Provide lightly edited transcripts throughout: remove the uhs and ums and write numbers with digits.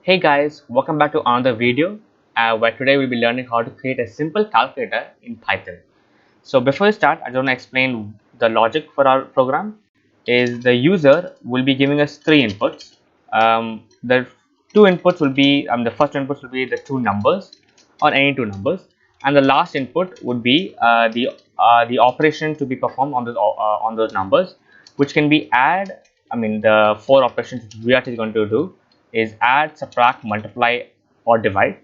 Hey guys, welcome back to another video where today we'll be learning how to create a simple calculator in Python. So before we start, I just want to explain the logic for our program. Is the user will be giving us three inputs. The two inputs will be the first input will be the two numbers or any two numbers, and the last input would be the operation to be performed on those numbers, which can be add. The four operations which we are going to do is add, subtract, multiply, or divide,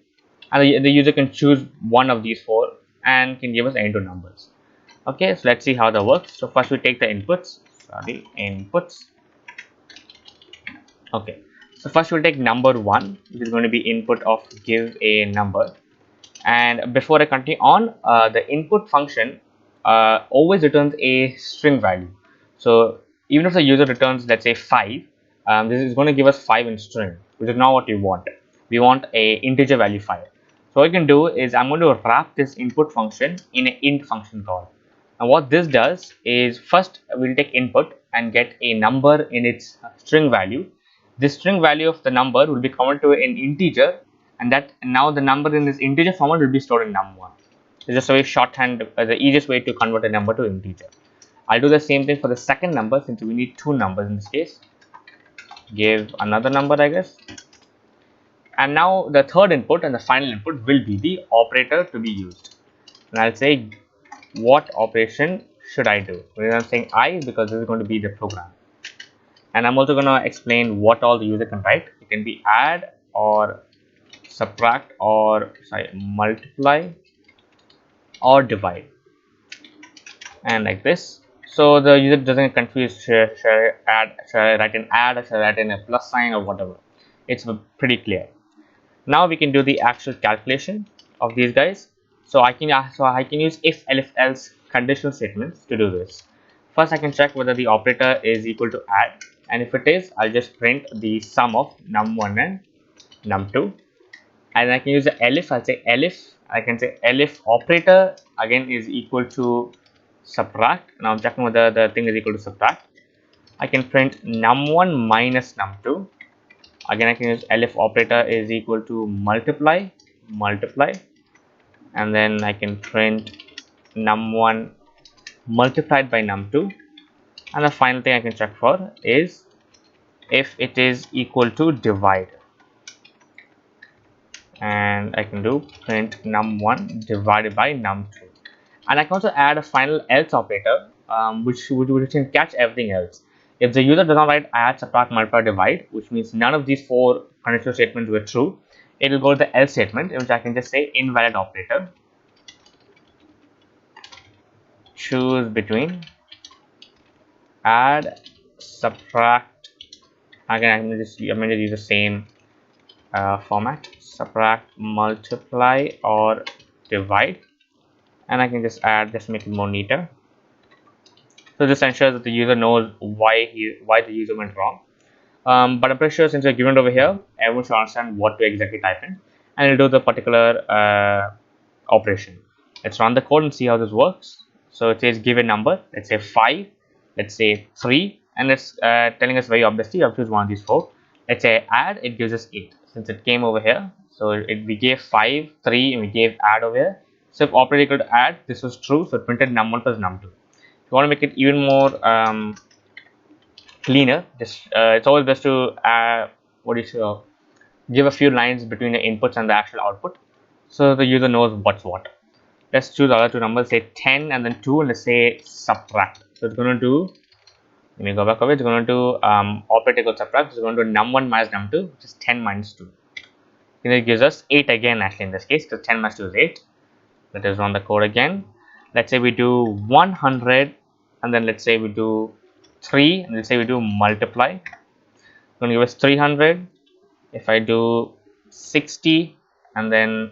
and the user can choose one of these four and can give us any two numbers. Okay, so let's see how that works. So first we take the inputs. Okay, so first we'll take number one, which is going to be input of give a number. And before I continue on, the input function always returns a string value. So even if the user returns, let's say 5, this is going to give us 5 in string, which is not what we want. We want a integer value 5. So what I can do is I'm going to wrap this input function in an int function call. And what this does is first we'll take input and get a number in its string value. This string value of the number will be converted to an integer, and that now the number in this integer format will be stored in num1. It's just a way shorthand, the easiest way to convert a number to integer. I'll do the same thing for the second number, since we need two numbers in this case. Give another number, I guess. And now the third input and the final input will be the operator to be used. And I'll say what operation should I do. I'm saying I, because this is going to be the program. And I'm also going to explain what all the user can write. It can be add or subtract or multiply or divide, and like this. So the user doesn't get confused. Should I write an add, or should I write in a plus sign, or whatever. It's pretty clear. Now we can do the actual calculation of these guys. So I can use if, elif, else conditional statements to do this. First, I can check whether the operator is equal to add, and if it is, I'll just print the sum of num1 and num2. And I can use the elif. I'll say elif. I can say elif operator again is equal to subtract. Now I'm checking whether the thing is equal to subtract. I can print num1 minus num2. Again, I can use elif operator is equal to multiply, and then I can print num1 multiplied by num2. And the final thing I can check for is if it is equal to divide, and I can do print num1 divided by num2. And I can also add a final else operator, which can catch everything else. If the user does not write add, subtract, multiply, divide, which means none of these four conditional statements were true, it will go to the else statement, in which I can just say invalid operator. Choose between add, subtract. Again, I'm going to use the same format: subtract, multiply, or divide. And I can just add, just make it more neater. So this ensures that the user knows why the user went wrong. But I'm pretty sure since we're given it over here, everyone should understand what to exactly type in, and it'll do the particular operation. Let's run the code and see how this works. So it says give a number. Let's say 5. Let's say 3, and it's telling us very obviously you have to choose one of these four. Let's say add. It gives us 8 since it came over here. So we gave 5, 3, and we gave add over here. So if operator equal to add, this was true. So it printed num1 plus num2. If you want to make it even more cleaner, just it's always best to give a few lines between the inputs and the actual output, so the user knows what's what. Let's choose the other two numbers, say 10 and then 2, and let's say subtract. So it's going to do, let me go back over, it's going to do operator equals subtract. It's going to do num1 minus num2, which is 10 minus 2. And it gives us 8 again, actually in this case, because 10 minus 2 is 8. Let us run the code again. Let's say we do 100, and then let's say we do 3, and let's say we do multiply. It's going to give us 300. If I do 60 and then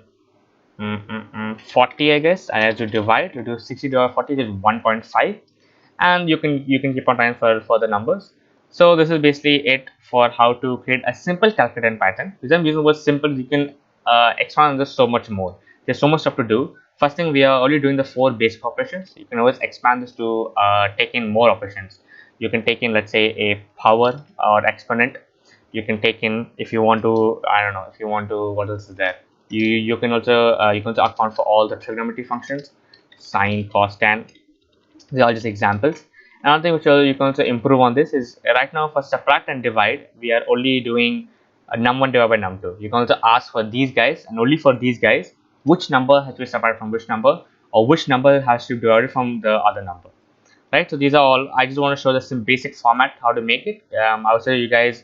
40, I guess I have to divide. To do 60 divided by 40 is 1.5, and you can keep on trying for the numbers. So this is basically it for how to create a simple calculator in Python. Because I'm using the word simple, you can expand on this so much more. There's so much stuff to do. First thing, we are only doing the 4 basic operations. You can always expand this to take in more operations. You can take in, let's say, a power or exponent. you can take in if you want to, I don't know, if you want to, what else is there, you can also account for all the trigonometry functions, sine, cos, tan. These are all just examples. Another thing which you can also improve on this is, right now for subtract and divide, we are only doing num1 divided by num2. You can also ask for these guys, and only for these guys, which number has to be separated from which number, or which number has to be divided from the other number, right? So these are all, I just want to show the some basic format how to make it. I would say you guys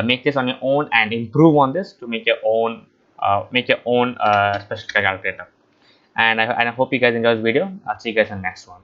make this on your own and improve on this to make your own special calculator. And I hope you guys enjoy this video. I'll see you guys in the next one.